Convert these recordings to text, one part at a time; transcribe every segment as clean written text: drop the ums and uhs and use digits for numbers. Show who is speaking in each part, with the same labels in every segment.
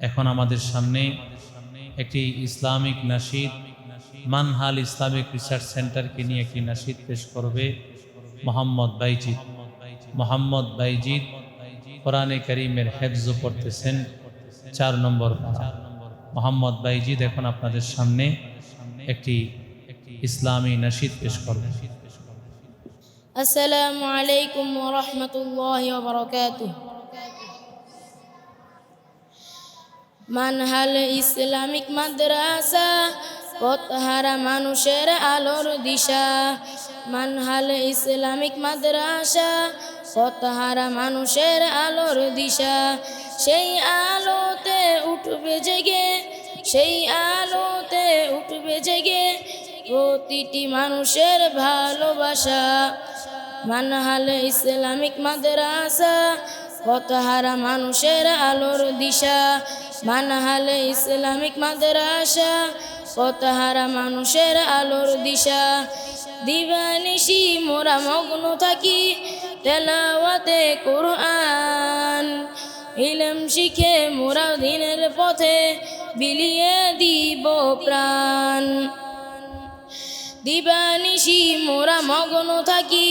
Speaker 1: এখন আমাদের সামনে একটি ইসলামিক নাশিদ মানহাল ইসলামিক রিসার্চ সেন্টারকে নিয়ে একটি নাশিদ পেশ করবে মোহাম্মদ বাইজিদ। মোহাম্মদ বাইজিদ কোরআনে কারীমের হেফজ পড়তেছেন 4 নম্বর পারা। মোহাম্মদ বাইজিদ এখন আপনাদের সামনে একটি ইসলামী নাশিদ পেশ করবেন।
Speaker 2: আসসালামু আলাইকুম ওয়া রাহমাতুল্লাহি ওয়া বারাকাতুহু। মানহাল ইসলামিক মাদ্রাসা পথহারা মানুষের আলোর দিশা। মানহাল ইসলামিক মাদ্রাসা পথহারা মানুষের আলোর দিশা। সেই আলোতে উঠবে জেগে, সেই আলোতে উঠবে জেগে প্রতিটি মানুষের ভালোবাসা। মানহাল ইসলামিক মাদ্রাসা পথহারা মানুষের আলোর দিশা। মানহাল ইসলামিক মাদ্রাসা পথহারা মানুষের আলোর দিশা। দিবানিশি মোরা মগ্ন থাকি তেলাওয়াতে কোরআন। ইলম শিখে মোরা দিনের পথে বিলিয়ে দিব প্রাণ। দিবানিশি মোরা মগ্ন থাকি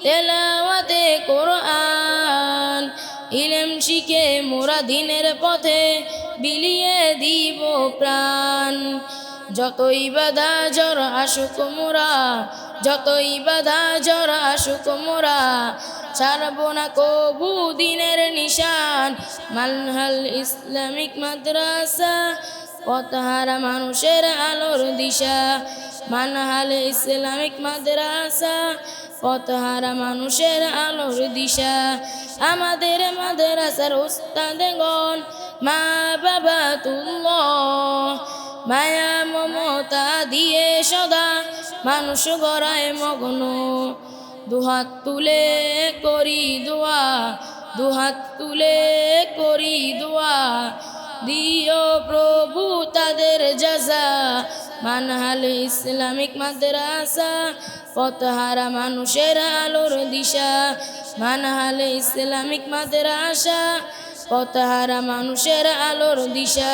Speaker 2: তেলাওয়াতে কোরআন। ইলম শিখে মোরা দিনের পথে বিলিয়ে দিব প্রাণ। যতই বাধা জ্বর আসুক মোরা, যতই বাধা জ্বর আসুক মোরা ছাড়ব না কবু দিনের নিশান। মানহাল ইসলামিক মাদ্রাসা পথহারা মানুষের আলোর দিশা। মানহাল ইসলামিক মাদ্রাসা পথহারা মানুষের আলোর দিশা। আমাদের মাদ্রাসার উস্তাদগণ মা বাবা তুল্লাহ, মায়া মমতা দিয়ে সদা মানুষ গড়ায় মগ্ন। দুহাত তুলে করি দোয়া, দুহাত তুলে করি দোয়া, দিও প্রভু তাদের জাযা। মানহাল ইসলামিক মাদ্রাসা পথহারা মানুষের আলোর দিশা। মানহাল ইসলামিক মাদ্রাসা পথহারা মানুষের আলোর দিশা।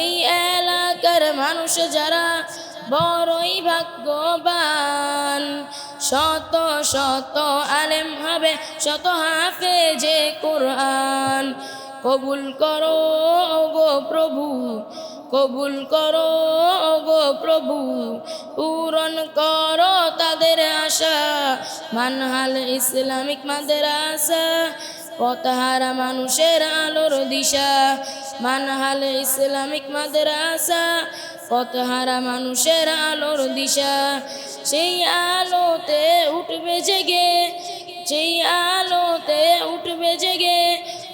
Speaker 2: এই এলাকার মানুষ যারা বড়ই ভাগ্যবান, শত শত আলেম হবে শত হাফেজে কোরআন। কবুল করো গো প্রভু, কবুল করো গো প্রভু, পূরণ করো তাদের আশা। মানহাল ইসলামিক মাদ্রাসা পথহারা মানুষের আলোর দিশা। মানহাল ইসলামিক মাদ্রাসা পথহারা মানুষের আলোর দিশা। সেই আলোতে উঠবে জেগে, সেই আলোতে উঠবে জেগে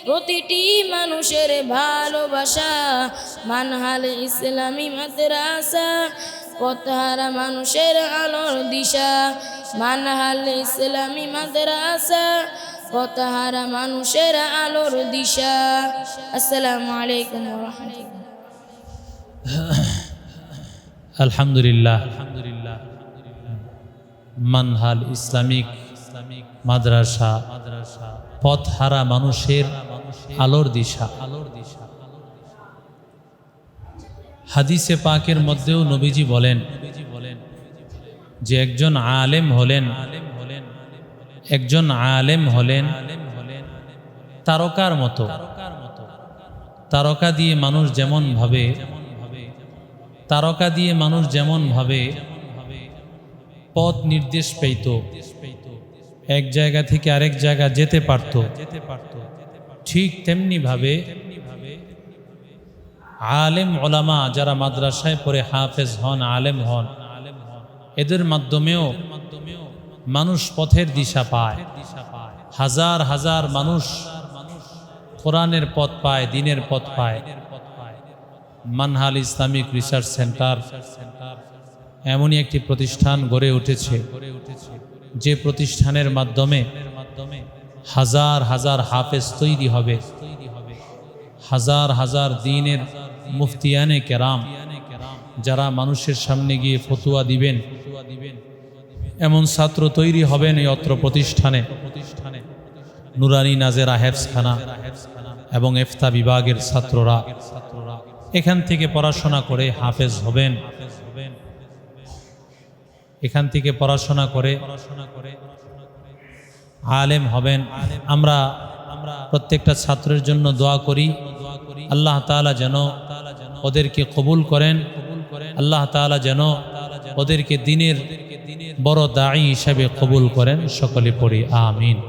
Speaker 2: প্রতিটি মানুষের ভালোবাসা। মানহাল ইসলামী মাদ্রাসা পথহারা মানুষের আলোর দিশা। মানহাল ইসলামী মাদ্রাসা পথহারা মানুষের আলোর দিশা। আসসালামু আলাইকুম ওয়া রাহমাতুল্লাহ।
Speaker 1: আলহামদুলিল্লাহ, মানহাল ইসলামিক মাদ্রাসা পথহারা মানুষের আলোর দিশা। হাদিসে পাকের মধ্যেও নবীজি বলেন যে একজন আলেম হলেন, একজন আলেম হলেন তারকার মতো। তারকা দিয়ে মানুষ যেমন ভাবে, তারকা দিয়ে মানুষ যেমন ভাবে পথ নির্দেশ পেত, এক জায়গা থেকে আরেক জায়গা যেতে পারত, ঠিক তেমনি ভাবে আলেম ওলামা যারা মাদ্রাসায় পড়ে হাফেজ হন, আলেম হন, এদের মাধ্যমেও মানুষ পথের দিশা পায়। হাজার হাজার মানুষ কোরআনের পথ পায়, দিনের পথ পায়। মানহাল ইসলামিক রিসার্চ সেন্টার এমনই একটি প্রতিষ্ঠান গড়ে উঠেছে যে প্রতিষ্ঠানের মাধ্যমে হাজার হাজার হাফেজ তৈরি হবে, হাজার হাজার দ্বীনের মুফতিয়ানে কেরাম যারা মানুষের সামনে গিয়ে ফতোয়া দিবেন, এমন ছাত্র তৈরি হবেন এই অত্র প্রতিষ্ঠানে। নুরানি নাজেরা হেফজখানা, এবং ইফতা বিভাগের ছাত্ররা এখান থেকে পড়াশোনা করে হাফেজ হবেন, এখান থেকে পড়াশোনা করে আলেম হবেন। আমরা প্রত্যেকটা ছাত্রের জন্য দোয়া করি, আল্লাহ তাআলা যেন ওদেরকে কবুল করেন, আল্লাহ তাআলা যেন ওদেরকে দ্বীনের বড় দাঈ হিসেবে কবুল করেন। সকলে পড়ি আমিন।